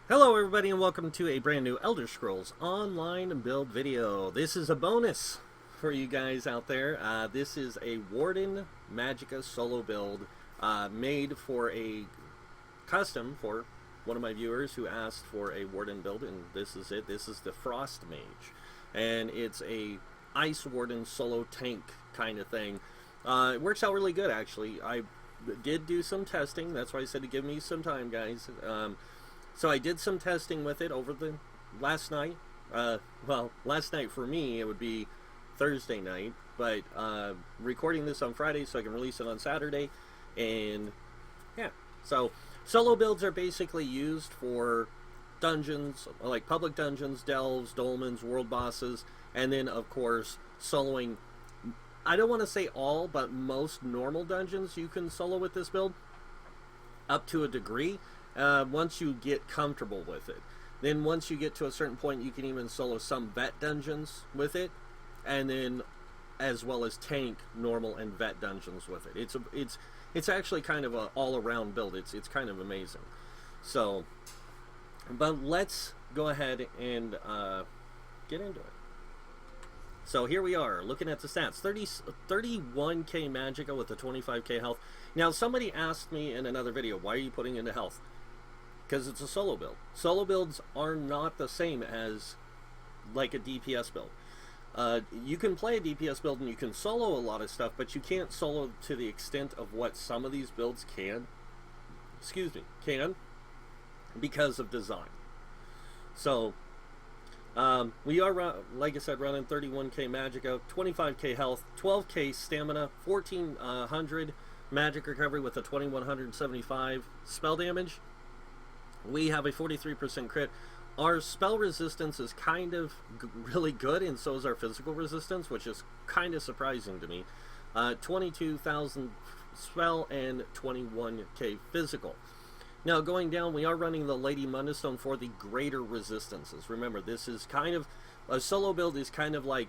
Hello everybody and welcome to a brand new Elder Scrolls Online build video. This is a bonus for you guys out there. This is a Warden Magicka solo build made for a custom for one of my viewers who asked for a Warden build, and this is it. This is the Frost Mage, and it's a Ice Warden solo tank kind of thing. It works out really good actually. I did do some testing, that's why I said to give me some time, guys. So I did some testing with it over the last night. Well, last night for me, it would be Thursday night, but recording this on Friday so I can release it on Saturday. And yeah, so solo builds are basically used for dungeons, like public dungeons, delves, dolmens, world bosses, and then of course soloing. I don't want to say all, but most normal dungeons you can solo with this build up to a degree. Once you get comfortable with it. Then once you get to a certain point, you can even solo some vet dungeons with it, and then as well as tank normal and vet dungeons with it. It's actually kind of an all-around build. It's kind of amazing. So, but let's go ahead and get into it. So here we are, looking at the stats. 31k Magicka with a 25k health. Now, somebody asked me in another video, why are you putting into health? Because it's a solo build. Solo builds are not the same as like a DPS build. You can play a DPS build and you can solo a lot of stuff, but you can't solo to the extent of what some of these builds can. Can because of design. So we are, like I said, running 31k Magicka, 25k health, 12k stamina, 1400 magic recovery with a 2175 spell damage. We have a 43% crit. Our spell resistance is kind of really good, and so is our physical resistance, which is kind of surprising to me. 22,000 spell and 21k physical. Now, going down, we are running the Lady Mundstone for the greater resistances. Remember, this is kind of a solo build, is kind of like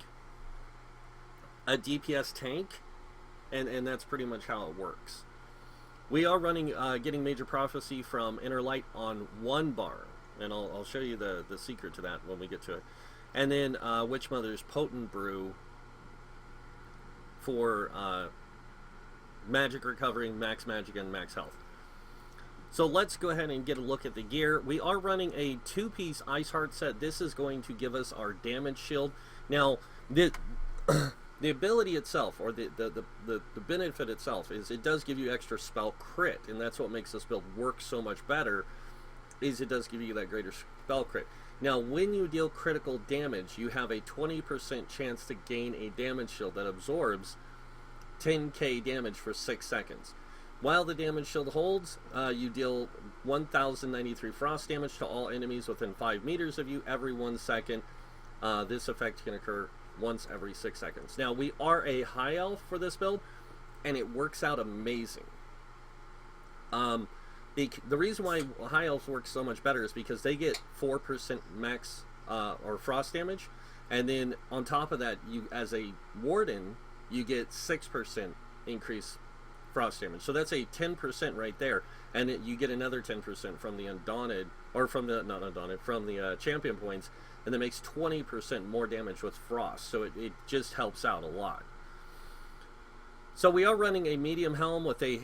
a DPS tank, and that's pretty much how it works. We are running, getting Major Prophecy from Inner Light on 1 bar, and I'll show you the secret to that when we get to it. And then Witch Mother's Potent Brew for magic recovery, max magic, and max health. So let's go ahead and get a look at the gear. We are running a 2-piece Ice Heart set. This is going to give us our damage shield. Now, the ability itself, or the benefit itself, is it does give you extra spell crit, and that's what makes this build work so much better, is it does give you that greater spell crit. Now, when you deal critical damage, you have a 20% chance to gain a damage shield that absorbs 10k damage for 6 seconds. While the damage shield holds, you deal 1093 frost damage to all enemies within 5 meters of you every 1 second. This effect can occur once every 6 seconds. Now, we are a high elf for this build, and it works out amazing. The reason why high elves work so much better is because they get 4% max or frost damage, and then on top of that, you, as a warden, you get 6% increase frost damage. So that's a 10% right there, and you get another 10% from the Undaunted, or from the, not Undaunted, from the champion points, and that makes 20% more damage with frost. So it just helps out a lot. So we are running a medium helm with a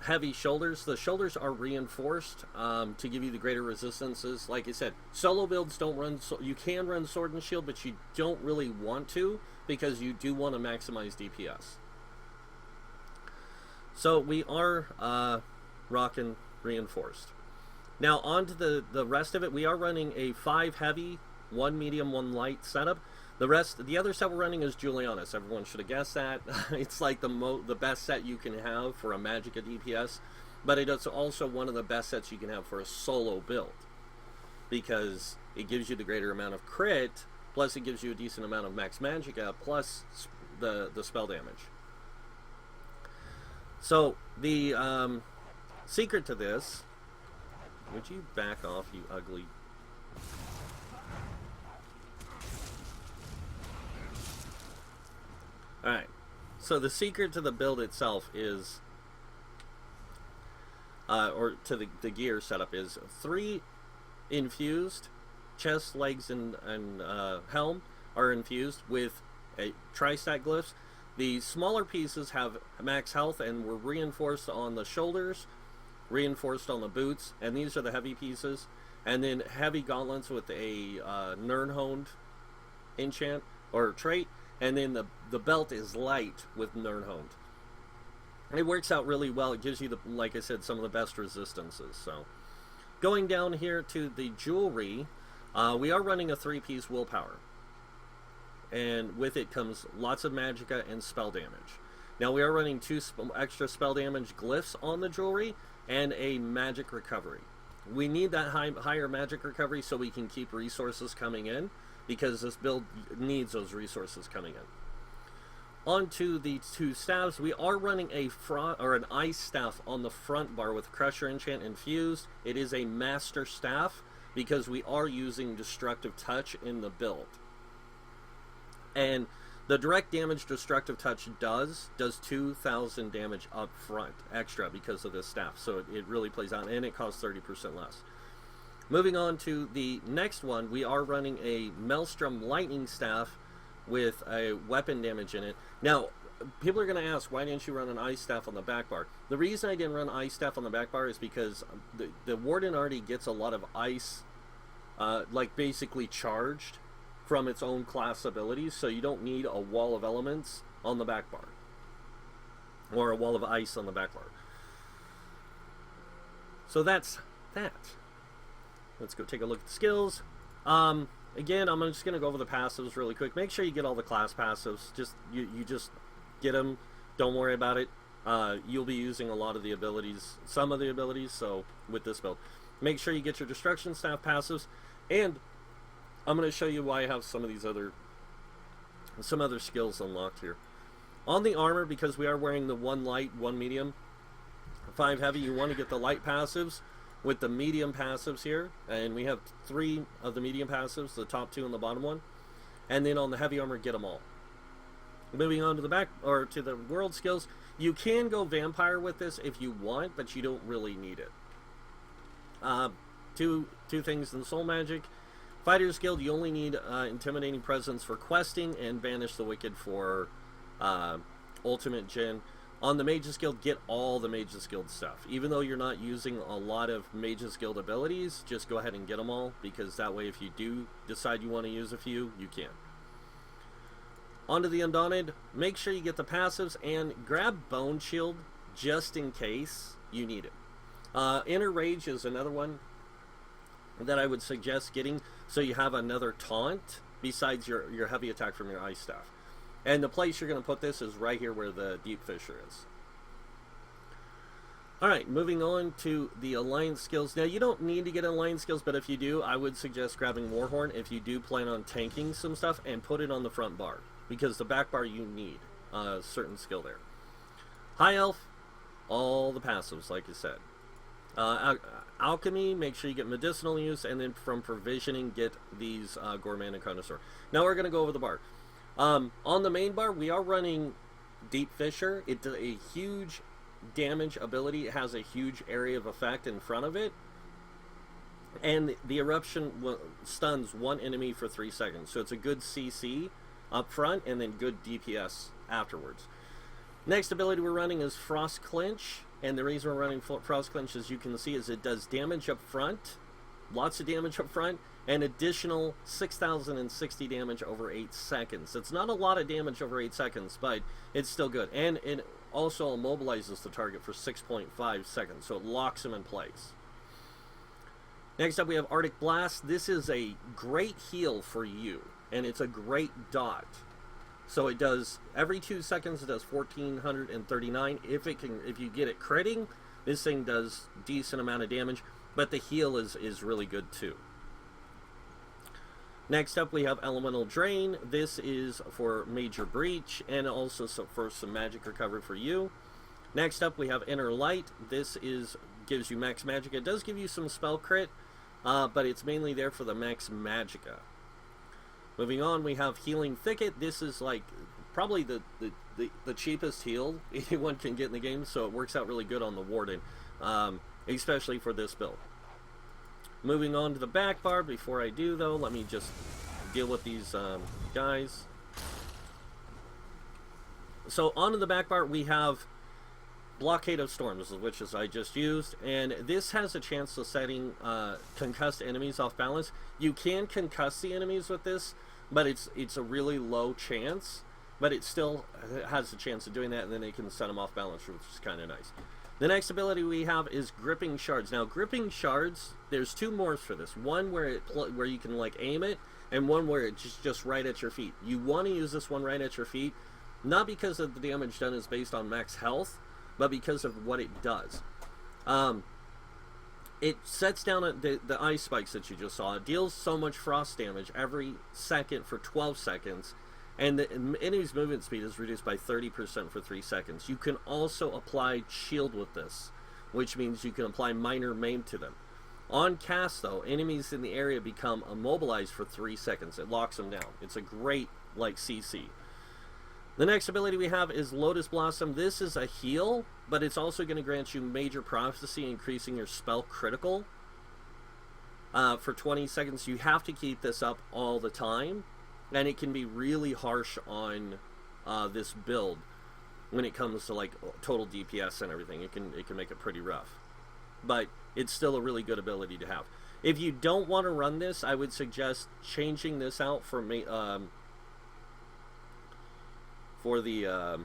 heavy shoulders. The shoulders are reinforced to give you the greater resistances. Like I said, solo builds don't run, you can run sword and shield, but you don't really want to, because you do want to maximize DPS. So we are rocking reinforced. Now on to the rest of it. We are running a 5 heavy, 1 medium, 1 light setup. The other set we're running is Julianus. Everyone should have guessed that. It's like the best set you can have for a Magicka DPS, but it is also one of the best sets you can have for a solo build, because it gives you the greater amount of crit, plus it gives you a decent amount of max Magicka, plus the spell damage. So the secret to this, would you back off, you ugly? Alright, so the secret to the build itself is or to the gear setup is 3 infused. Chest, legs, and helm are infused with a tri-stack glyphs. The smaller pieces have max health and were reinforced on the shoulders, reinforced on the boots, and these are the heavy pieces. And then heavy gauntlets with a Nirnhoned enchant or trait, and then the belt is light with Nirnhoned. It works out really well. It gives you, the, like I said, some of the best resistances. So, going down here to the jewelry, we are running a 3-piece willpower, and with it comes lots of magicka and spell damage. Now we are running 2 extra spell damage glyphs on the jewelry and a magic recovery. We need that higher magic recovery so we can keep resources coming in, because this build needs those resources coming in. On to the 2 staves. We are running an ice staff on the front bar with Crusher Enchant infused. It is a master staff because we are using Destructive Touch in the build. And the direct damage Destructive Touch does 2,000 damage up front extra because of this staff. So it really plays out, and it costs 30% less. Moving on to the next one, we are running a Maelstrom Lightning Staff with a weapon damage in it. Now, people are going to ask, why didn't you run an Ice Staff on the back bar? The reason I didn't run Ice Staff on the back bar is because the Warden already gets a lot of ice, like basically charged from its own class abilities, so you don't need a wall of elements on the back bar, or a wall of ice on the back bar. So that's that. Let's go take a look at the skills. Again, I'm just going to go over the passives really quick. Make sure you get all the class passives. You just get them. Don't worry about it. You'll be using a lot of the abilities, some of the abilities, so with this build. Make sure you get your Destruction Staff passives, and I'm going to show you why I have some other skills unlocked here. On the armor, because we are wearing the 1 light, 1 medium, 5 heavy, you want to get the light passives with the medium passives here, and we have 3 of the medium passives, the top 2 and the bottom 1, and then on the heavy armor, get them all. Moving on to the back, or to the world skills, you can go vampire with this if you want, but you don't really need it. Two things in Soul Magic. Fighter's Guild, you only need Intimidating Presence for questing and Banish the Wicked for Ultimate Gen. On the Mage's Guild, get all the Mage's Guild stuff. Even though you're not using a lot of Mage's Guild abilities, just go ahead and get them all, because that way if you do decide you want to use a few, you can. Onto the Undaunted, make sure you get the passives and grab Bone Shield just in case you need it. Inner Rage is another one that I would suggest getting, so you have another taunt besides your heavy attack from your Ice Staff. And the place you're going to put this is right here where the Deep Fissure is. Alright, moving on to the Alliance skills. Now, you don't need to get Alliance skills, but if you do, I would suggest grabbing Warhorn if you do plan on tanking some stuff, and put it on the front bar, because the back bar you need a certain skill there. High Elf, all the passives, like I said. Alchemy, make sure you get medicinal use, and then from provisioning, get these Gourmand and Connoisseur. Now we're going to go over the bar. On the main bar, we are running Deep Fissure. It's a huge damage ability. It has a huge area of effect in front of it, and the eruption stuns 1 enemy for 3 seconds. So it's a good CC up front, and then good DPS afterwards. Next ability we're running is Frost Clinch, and the reason we're running Frost Clinch, as you can see, is it does damage up front, lots of damage up front, and additional 6,060 damage over 8 seconds. It's not a lot of damage over 8 seconds, but it's still good. And it also immobilizes the target for 6.5 seconds, so it locks him in place. Next up, we have Arctic Blast. This is a great heal for you, and it's a great dot. So it does, every 2 seconds, it does 1,439. If you get it critting, this thing does decent amount of damage, but the heal is really good too. Next up, we have Elemental Drain. This is for Major Breach, and also for some magic recovery for you. Next up, we have Inner Light. This gives you max magic. It does give you some spell crit, but it's mainly there for the max magicka. Moving on, we have Healing Thicket. This is like probably the cheapest heal anyone can get in the game, so it works out really good on the Warden, especially for this build. Moving on to the back bar. Before I do, though, let me just deal with these guys. So onto the back bar, we have Blockade of Storms, which is I just used, and this has a chance of setting concussed enemies off balance. You can concuss the enemies with this, but it's a really low chance, but it still has a chance of doing that, and then they can set them off balance, which is kind of nice. The next ability we have is Gripping Shards. Now, Gripping Shards, there's two morphs for this. One where you can like aim it, and one where it's just right at your feet. You want to use this one right at your feet, not because of the damage done is based on max health, but because of what it does. It sets down the ice spikes that you just saw. It deals so much frost damage every second for 12 seconds, and the enemy's movement speed is reduced by 30% for 3 seconds. You can also apply shield with this, which means you can apply minor maim to them. On cast, though, enemies in the area become immobilized for 3 seconds. It locks them down. It's a great, like, CC. The next ability we have is Lotus Blossom. This is a heal, but it's also going to grant you Major Prophecy, increasing your spell critical for 20 seconds. You have to keep this up all the time, and it can be really harsh on this build when it comes to like total DPS and everything. It can make it pretty rough, but it's still a really good ability to have. If you don't want to run this, I would suggest changing this out for the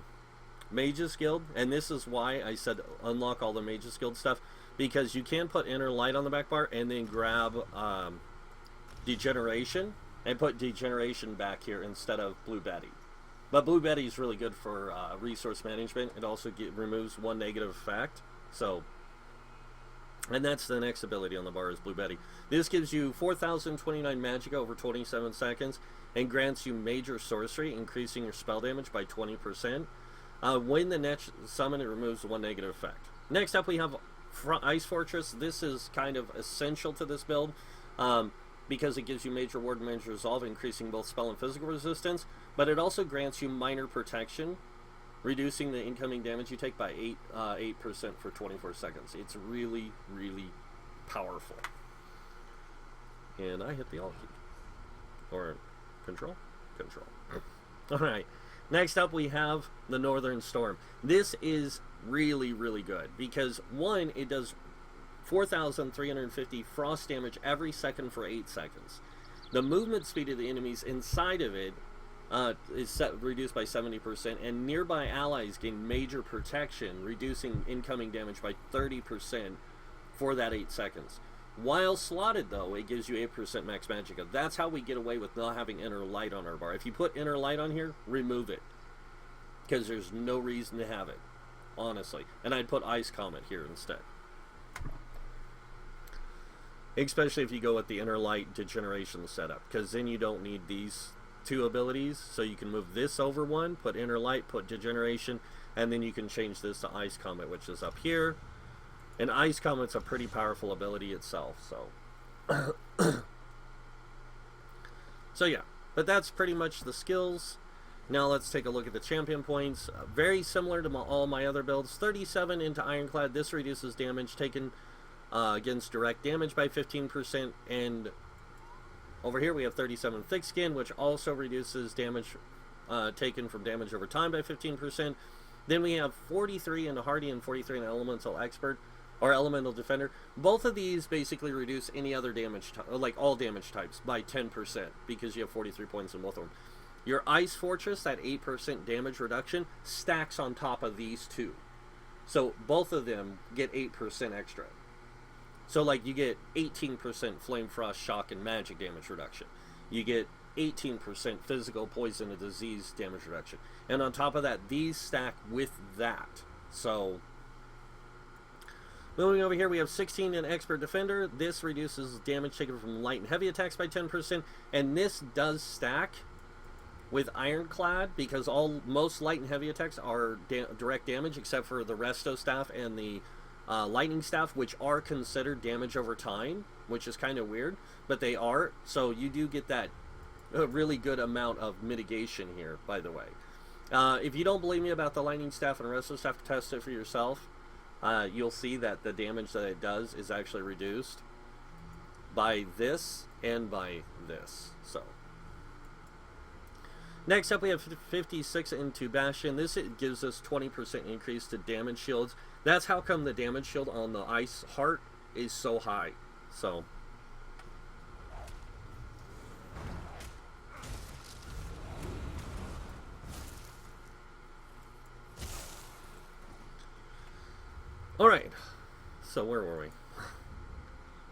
Mages Guild, and this is why I said unlock all the Mages Guild stuff, because you can put Inner Light on the back bar and then grab Degeneration and put Degeneration back here instead of Blue Betty. But Blue Betty is really good for resource management. It also removes one negative effect. So, and that's the next ability on the bar is Blue Betty. This gives you 4,029 Magicka over 27 seconds and grants you Major Sorcery, increasing your spell damage by 20%. When the next summon, it removes one negative effect. Next up, we have Ice Fortress. This is kind of essential to this build because it gives you Major Warden, Major Resolve, increasing both spell and physical resistance, but it also grants you Minor Protection, reducing the incoming damage you take by 8% for 24 seconds. It's really, really powerful. And I hit the Alt key. Or Control? Control. Alright. Next up we have the Northern Storm. This is really, really good because, one, it does 4,350 frost damage every second for 8 seconds. The movement speed of the enemies inside of it is reduced by 70%, and nearby allies gain Major Protection, reducing incoming damage by 30% for that 8 seconds. While slotted, though, it gives you 8% max Magicka. That's how we get away with not having Inner Light on our bar. If you put Inner Light on here, remove it, because there's no reason to have it, honestly. And I'd put Ice Comet here instead, especially if you go with the Inner Light Degeneration setup, because then you don't need these two abilities. So you can move this over one, put Inner Light, put Degeneration, and then you can change this to Ice Comet, which is up here. And Ice Comet's a pretty powerful ability itself, so so yeah, but that's pretty much the skills. Now let's take a look at the champion points. Very similar to all my other builds. 37 into Ironclad. This reduces damage taken against direct damage by 15%, and over here we have 37 Thick Skin, which also reduces damage taken from damage over time by 15%. Then we have 43 into Hardy and 43 into Elemental Expert, or Elemental Defender. Both of these basically reduce any other damage, like all damage types, by 10%, because you have 43 points in both of them. Your Ice Fortress, that 8% damage reduction, stacks on top of these two. So both of them get 8% extra. So like you get 18% Flame, Frost, Shock, and Magic damage reduction. You get 18% physical, poison, and disease damage reduction. And on top of that, these stack with that. So moving over here, we have 16 in Expert Defender. This reduces damage taken from light and heavy attacks by 10%, and this does stack with Ironclad because most light and heavy attacks are direct damage, except for the Resto Staff and the Lightning Staff, which are considered damage over time, which is kind of weird, but they are. So you do get that really good amount of mitigation here, by the way. If you don't believe me about the Lightning Staff and Resto Staff, test it for yourself. You'll see that the damage that it does is actually reduced. by this and by this. So next up we have 56 into Bastion. This it gives us 20% increase to damage shields. That's how come the damage shield on the Ice Heart is so high. So alright, so where were we?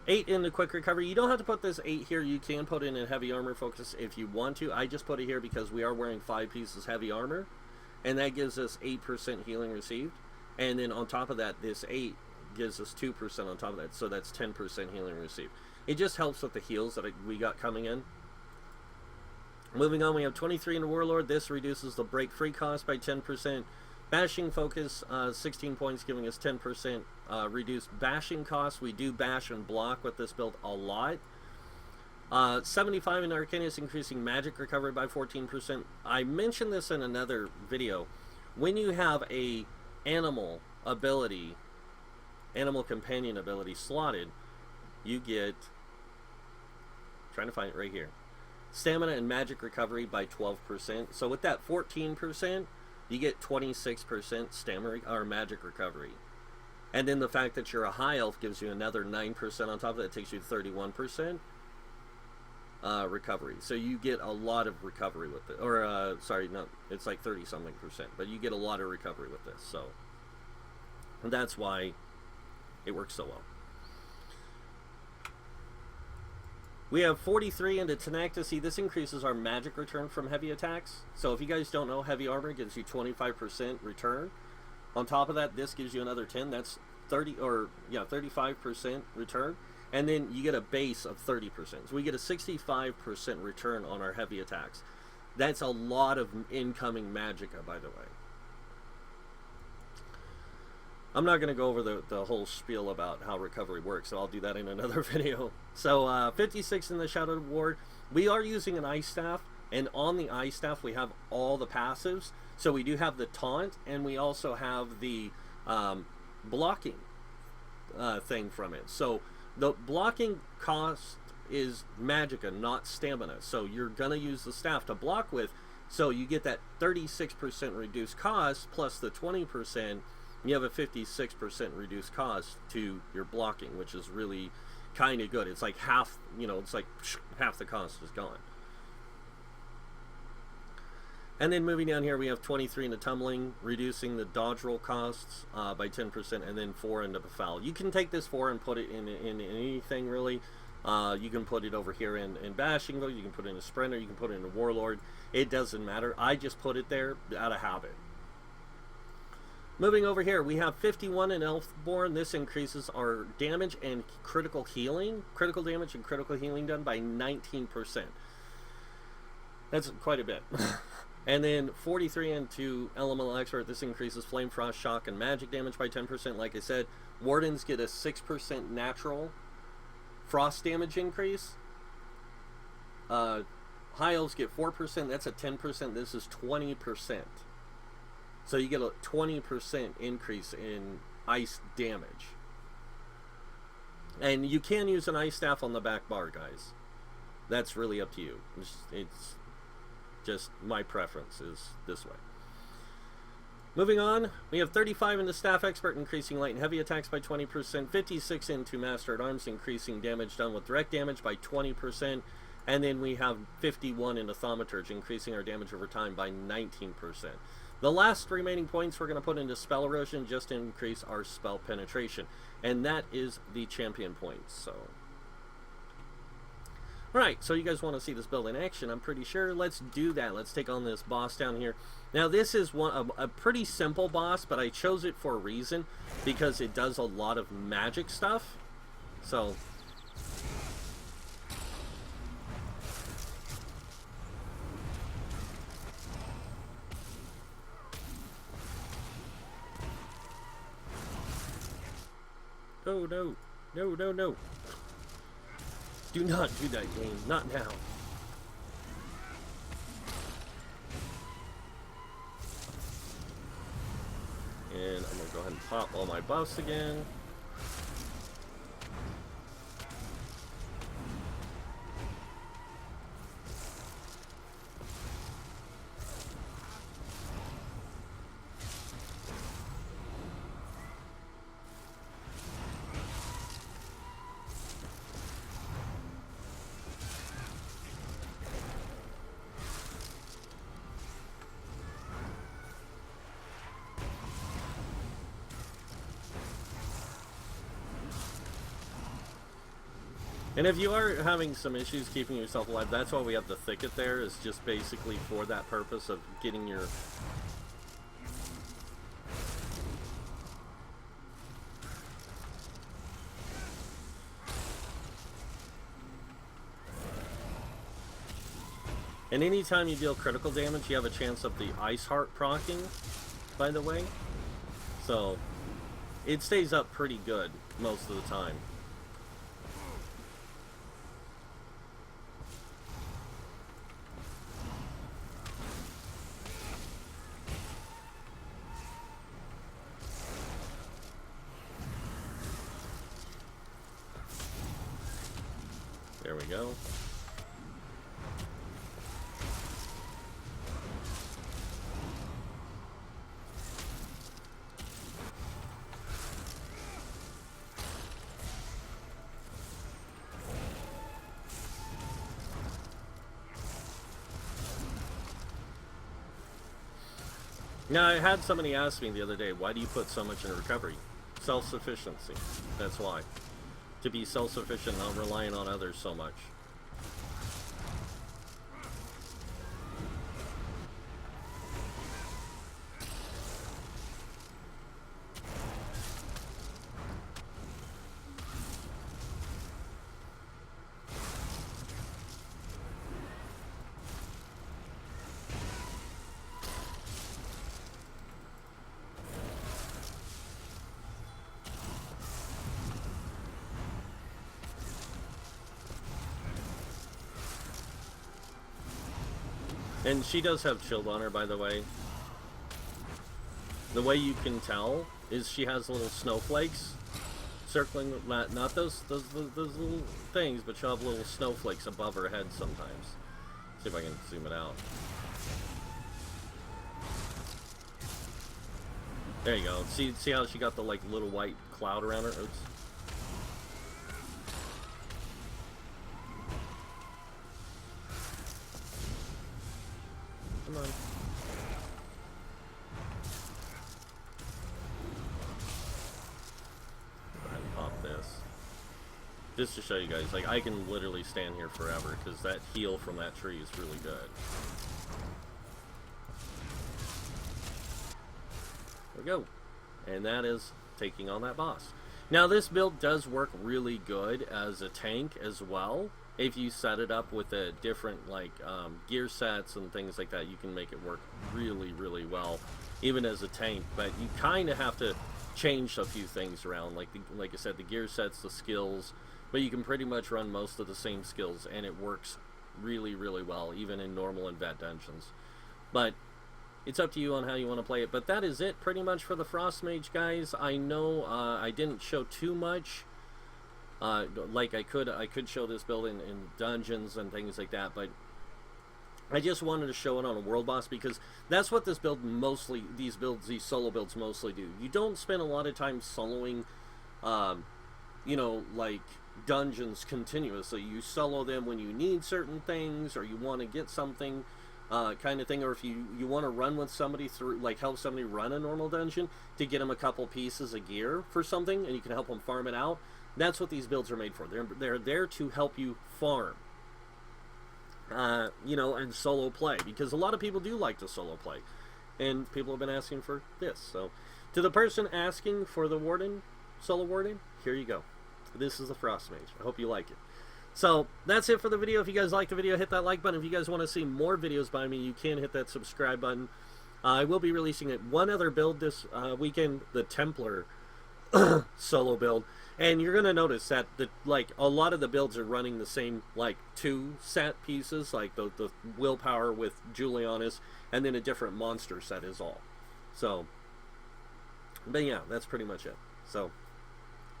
8 into quick recovery. You don't have to put this 8 here. You can put it in heavy armor focus if you want to. I just put it here because we are wearing 5 pieces heavy armor, and that gives us 8% healing received. And then on top of that, this 8 gives us 2% on top of that, so that's 10% healing received. It just helps with the heals that we got coming in. Moving on, we have 23 into Warlord. This reduces the break free cost by 10%. Bashing focus, 16 points, giving us 10% reduced bashing costs. We do bash and block with this build a lot. 75 in Arcanus, increasing magic recovery by 14%. I mentioned this in another video. When you have a animal ability, animal companion ability slotted, you get, trying to find it right here, stamina and magic recovery by 12%. So with that 14%, you get 26% stamina or magic recovery. And then the fact that you're a high elf gives you another 9% on top of that. It takes you to 31% recovery. So you get a lot of recovery with it. Or, sorry, no, it's like 30-something%. But you get a lot of recovery with this. So that's why it works so well. We have 43 into Tenacity. This increases our magic return from heavy attacks. So if you guys don't know, heavy armor gives you 25% return. On top of that, this gives you another 10. That's 35% return. And then you get a base of 30%. So we get a 65% return on our heavy attacks. That's a lot of incoming magicka, by the way. I'm not going to go over the whole spiel about how recovery works, so I'll do that in another video. So 56 in the Shadowed Ward. We are using an Ice Staff, and on the Ice Staff we have all the passives. So we do have the Taunt, and we also have the blocking thing from it. So the blocking cost is magicka, not stamina. So you're going to use the staff to block with, so you get that 36% reduced cost plus the 20%. You have a 56% reduced cost to your blocking, which is really kind of good. It's like half, you know, it's like half the cost is gone. And then moving down here, we have 23 into Tumbling, reducing the dodge roll costs by 10%, and then 4 into Befoul. You can take this 4 and put it in anything, really. You can put it over here in Bashing, you can put it in a Sprinter, you can put it in a Warlord. It doesn't matter. I just put it there out of habit. Moving over here, we have 51 in Elfborn. This increases our damage and critical healing. Critical damage and critical healing done by 19%. That's quite a bit. And then 43 into Elemental Expert. This increases Flame, Frost, Shock, and Magic damage by 10%. Like I said, Wardens get a 6% natural Frost damage increase. High Elves get 4%. That's a 10%. This is 20%. So you get a 20% increase in ice damage. And you can use an Ice Staff on the back bar, guys. That's really up to you. It's just my preference is this way. Moving on, we have 35 into Staff Expert, increasing light and heavy attacks by 20%. 56 into Master at Arms, increasing damage done with direct damage by 20%. And then we have 51 into Thaumaturge, increasing our damage over time by 19%. The last remaining points we're going to put into Spell Erosion just to increase our spell penetration. And that is the champion points. So, alright, so you guys want to see this build in action, I'm pretty sure. Let's do that. Let's take on this boss down here. Now this is a pretty simple boss, but I chose it for a reason. Because it does a lot of magic stuff. So oh no, no, no, no. Do not do that, game. Not now. And I'm going to go ahead and pop all my buffs again. And if you are having some issues keeping yourself alive, that's why we have the thicket there, is just basically for that purpose of getting your... And anytime you deal critical damage, you have a chance of the Ice Heart proccing, by the way. So, it stays up pretty good most of the time. There we go. Now, I had somebody ask me the other day, why do you put so much in recovery? Self-sufficiency. That's why. To be self-sufficient, not relying on others so much. And she does have Shield on her, by the way. The way you can tell is she has little snowflakes circling, not those little things, but she'll have little snowflakes above her head sometimes. See if I can zoom it out. There you go. See how she got the like little white cloud around her? Oops. Come on. Go ahead and pop this. Just to show you guys, like, I can literally stand here forever because that heal from that tree is really good. There we go. And that is taking on that boss. Now, this build does work really good as a tank as well. If you set it up with a different, like, gear sets and things like that, you can make it work really, really well, even as a tank. But you kind of have to change a few things around, like I said, the gear sets, the skills. But you can pretty much run most of the same skills, and it works really, really well, even in normal and vet dungeons. But it's up to you on how you want to play it. But that is it pretty much for the Frost Mage, guys. I know I didn't show too much. Like I could show this build in dungeons and things like that, but I just wanted to show it on a world boss because that's what this build mostly, these solo builds mostly do. You don't spend a lot of time soloing, you know, like dungeons continuously. You solo them when you need certain things or you want to get something, kind of thing, or if you want to run with somebody through, like help somebody run a normal dungeon to get them a couple pieces of gear for something, and you can help them farm it out. That's what these builds are made for. They're there to help you farm, you know, and solo play, because a lot of people do like to solo play, and people have been asking for this. So, to the person asking for the Warden, solo Warden, here you go. This is the Frost Mage. I hope you like it. So, that's it for the video. If you guys liked the video, hit that like button. If you guys want to see more videos by me, you can hit that subscribe button. I will be releasing one other build this weekend, the Templar solo build. And you're going to notice that like a lot of the builds are running the same, like, 2 set pieces, like the willpower with Julianus, and then a different monster set is all. So, but yeah, that's pretty much it. So,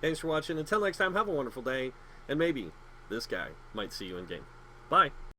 thanks for watching. Until next time, have a wonderful day, and maybe this guy might see you in game. Bye.